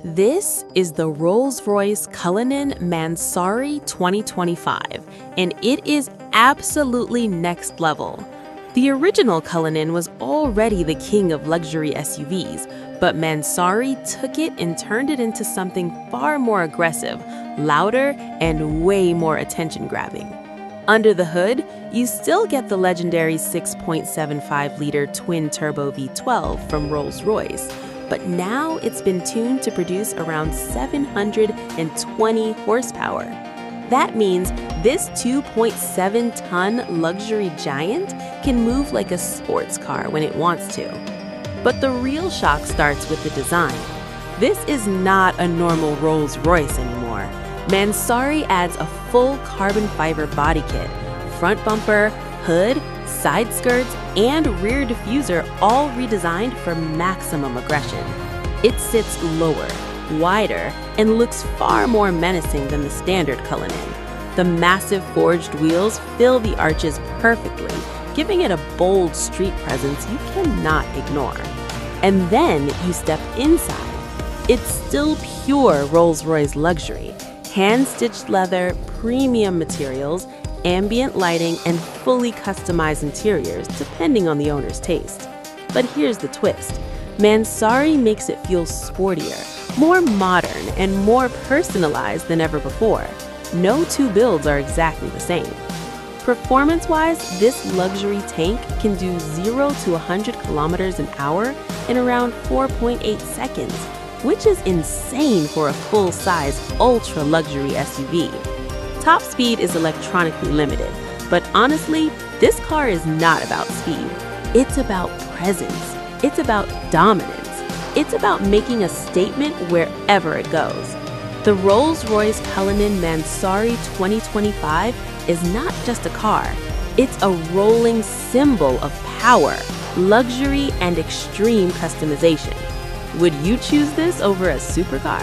This is the Rolls-Royce Cullinan Mansory 2025, and it is absolutely next level. The original Cullinan was already the king of luxury SUVs, but Mansory took it and turned it into something far more aggressive, louder, and way more attention-grabbing. Under the hood, you still get the legendary 6.75-liter twin-turbo V12 from Rolls-Royce, but now it's been tuned to produce around 720 horsepower. That means this 2.7-ton luxury giant can move like a sports car when it wants to. But the real shock starts with the design. This is not a normal Rolls-Royce anymore. Mansory adds a full carbon fiber body kit, front bumper, hood, side skirts, and rear diffuser, all redesigned for maximum aggression. It sits lower, wider, and looks far more menacing than the standard Cullinan. The massive forged wheels fill the arches perfectly, giving it a bold street presence you cannot ignore. And then you step inside. It's still pure Rolls-Royce luxury. Hand-stitched leather, premium materials, ambient lighting, and fully customized interiors depending on the owner's taste. But here's the twist. Mansory makes it feel sportier, more modern, and more personalized than ever before. No two builds are exactly the same. Performance-wise, this luxury tank can do 0 to 100 kilometers an hour in around 4.8 seconds, which is insane for a full-size, ultra-luxury SUV. Top speed is electronically limited, but honestly, this car is not about speed. It's about presence. It's about dominance. It's about making a statement wherever it goes. The Rolls-Royce Cullinan Mansory 2025 is not just a car. It's a rolling symbol of power, luxury, and extreme customization. Would you choose this over a supercar?